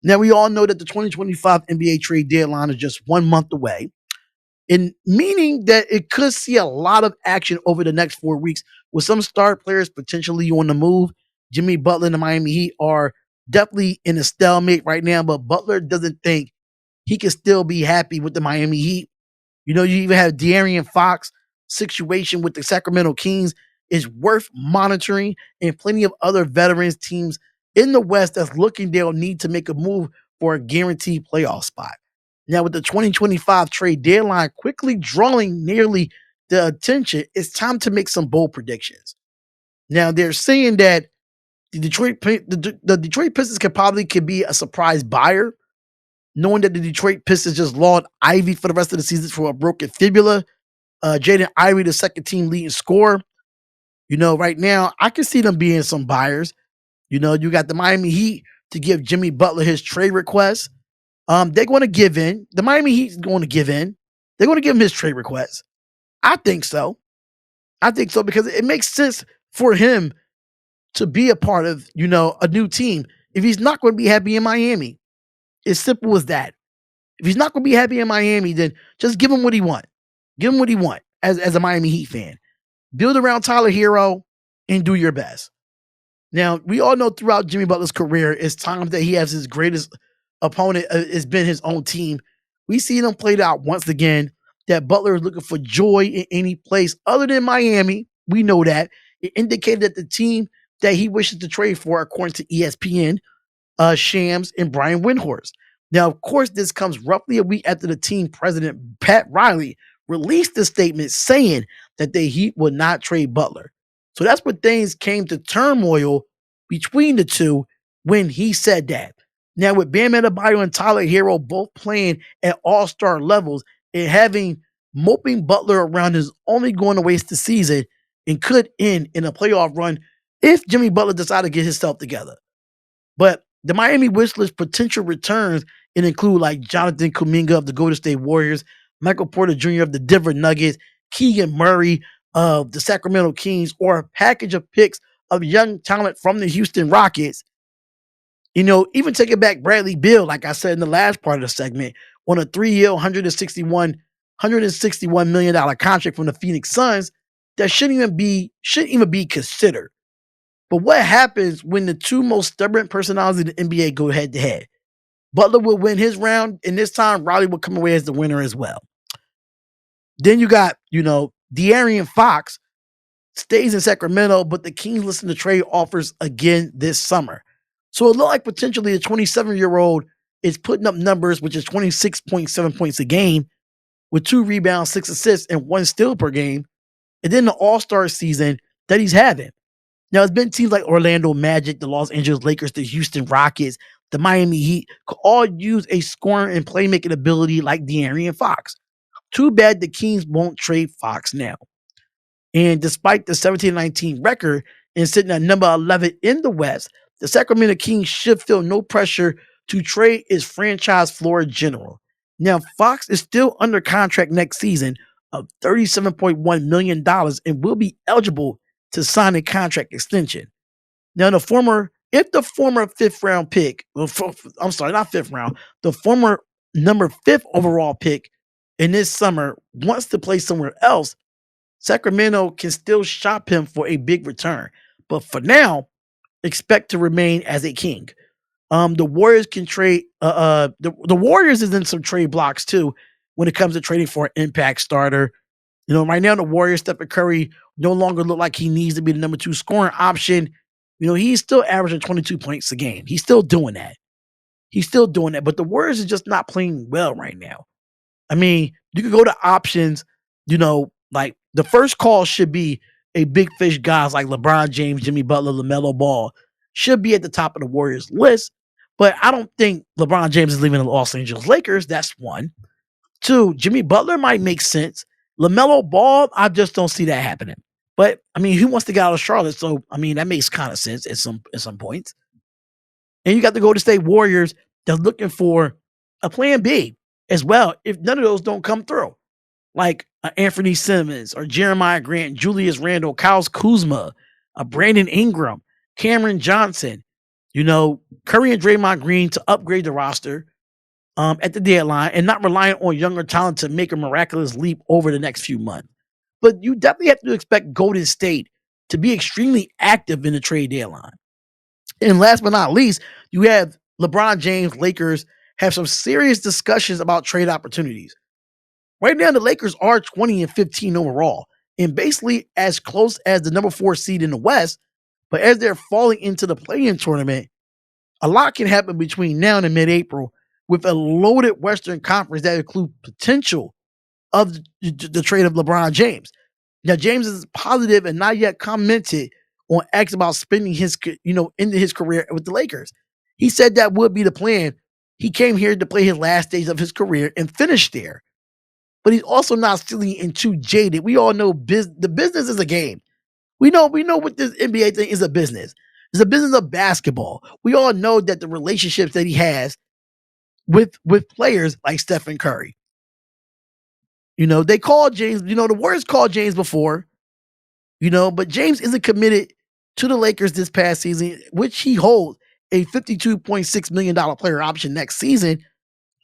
Now, we all know that the 2025 NBA trade deadline is just 1 month away, and meaning that it could see a lot of action over the next 4 weeks with some star players potentially on the move. Jimmy Butler and the Miami Heat are definitely in a stalemate right now, but Butler doesn't think he can still be happy with the Miami Heat. You even have De'Aaron Fox situation with the Sacramento Kings is worth monitoring, and plenty of other veterans teams in the West that's looking they'll need to make a move for a guaranteed playoff spot. Now, with the 2025 trade deadline quickly drawing nearly the attention, it's time to make some bold predictions. Now, they're saying that the Detroit Pistons could be a surprise buyer, knowing that the Detroit Pistons just lost Ivy for the rest of the season for a broken fibula. Jaden Ivey, the second team leading scorer. Right now, I can see them being some buyers. You got the Miami Heat to give Jimmy Butler his trade request. They're going to give in. The Miami Heat is going to give in. They're going to give him his trade request. I think so. I think so because it makes sense for him to be a part of, a new team. If he's not going to be happy in Miami, it's simple as that. If he's not going to be happy in Miami, then just give him what he wants. Give him what he wants as a Miami Heat fan. Build around Tyler Hero and do your best. Now, we all know throughout Jimmy Butler's career, it's times that he has his greatest opponent has been his own team. We see them played out once again that Butler is looking for joy in any place other than Miami. We know that. It indicated that the team that he wishes to trade for, according to ESPN, Shams and Brian Windhorst. Now, of course, this comes roughly a week after the team president, Pat Riley, released a statement saying that the Heat would not trade Butler. So that's when things came to turmoil between the two when he said that. Now, with Bam Adebayo and Tyler Hero both playing at all-star levels and having moping Butler around is only going to waste the season and could end in a playoff run if Jimmy Butler decides to get himself together. But the Miami wish list potential returns include like Jonathan Kuminga of the Golden State Warriors, Michael Porter Jr. of the Denver Nuggets, Keegan Murray of the Sacramento Kings, or a package of picks of young talent from the Houston Rockets. Even taking back Bradley Beal, like I said in the last part of the segment, on a 3-year, $161 million contract from the Phoenix Suns that shouldn't even be considered. But what happens when the two most stubborn personalities in the NBA go head to head? Butler will win his round, and this time Riley will come away as the winner as well. Then you got, De'Aaron Fox stays in Sacramento, but the Kings listen to trade offers again this summer. So it looked like potentially the 27-year-old is putting up numbers, which is 26.7 points a game, with 2 rebounds, 6 assists, and 1 steal per game. And then the All-Star season that he's having. Now, it's been teams like Orlando Magic, the Los Angeles Lakers, the Houston Rockets, the Miami Heat could all use a scoring and playmaking ability like De'Aaron Fox. Too bad the Kings won't trade Fox now. And despite the 17-19 record and sitting at number 11 in the West, the Sacramento Kings should feel no pressure to trade its franchise floor general. Now, Fox is still under contract next season of $37.1 million and will be eligible to sign a contract extension. Now, if the former fifth round pick, I'm sorry, not fifth round, the former number 5th overall pick in this summer wants to play somewhere else, Sacramento can still shop him for a big return. But for now, expect to remain as a King. The Warriors can trade. The Warriors is in some trade blocks too when it comes to trading for an impact starter. Right now the Warriors, Stephen Curry no longer look like he needs to be the number 2 scoring option. He's still averaging 22 points a game. He's still doing that. But the Warriors are just not playing well right now. I mean, you could go to options. Like the first call should be a big fish guys like LeBron James, Jimmy Butler, LaMelo Ball should be at the top of the Warriors list. But I don't think LeBron James is leaving the Los Angeles Lakers. That's one. 2, Jimmy Butler might make sense. LaMelo Ball, I just don't see that happening. But I mean, he wants to get out of Charlotte, so I mean that makes kind of sense at some points. And you got the Golden State Warriors. They're looking for a plan B as well if none of those don't come through, like Anthony Simmons or Jeremiah Grant, Julius Randle, Kyle Kuzma, Brandon Ingram, Cameron Johnson. Curry and Draymond Green to upgrade the roster at the deadline and not relying on younger talent to make a miraculous leap over the next few months. But you definitely have to expect Golden State to be extremely active in the trade deadline. And last but not least, you have LeBron James, Lakers have some serious discussions about trade opportunities. Right now, the Lakers are 20 and 15 overall, and basically as close as the number 4 seed in the West. But as they're falling into the play-in tournament, a lot can happen between now and mid-April with a loaded Western Conference that include potential of the trade of LeBron James. Now, James is positive and not yet commented on X about spending into his career with the Lakers. He said that would be the plan. He came here to play his last days of his career and finish there. But he's also not silly and too jaded. We all know the business is a game. We know what this NBA thing is a business. It's a business of basketball. We all know that the relationships that he has with players like Stephen Curry. They called James, the Warriors called James before, but James isn't committed to the Lakers this past season, which he holds a $52.6 million player option next season.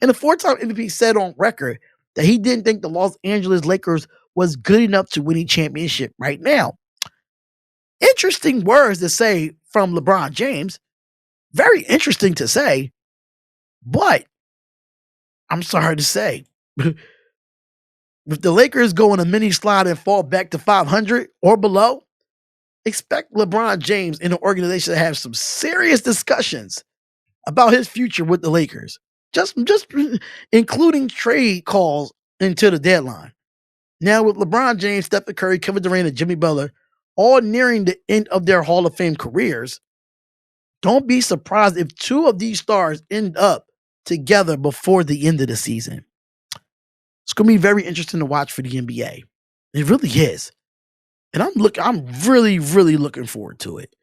And the 4-time MVP said on record that he didn't think the Los Angeles Lakers was good enough to win a championship right now. Interesting words to say from LeBron James. Very interesting to say, but I'm sorry to say, if the Lakers go on a mini slide and fall back to 500 or below, expect LeBron James and the organization to have some serious discussions about his future with the Lakers. Just including trade calls into the deadline. Now with LeBron James, Stephen Curry, Kevin Durant, and Jimmy Butler all nearing the end of their Hall of Fame careers, don't be surprised if two of these stars end up together before the end of the season. It's going to be very interesting to watch for the NBA. It really is. And I'm really, really looking forward to it.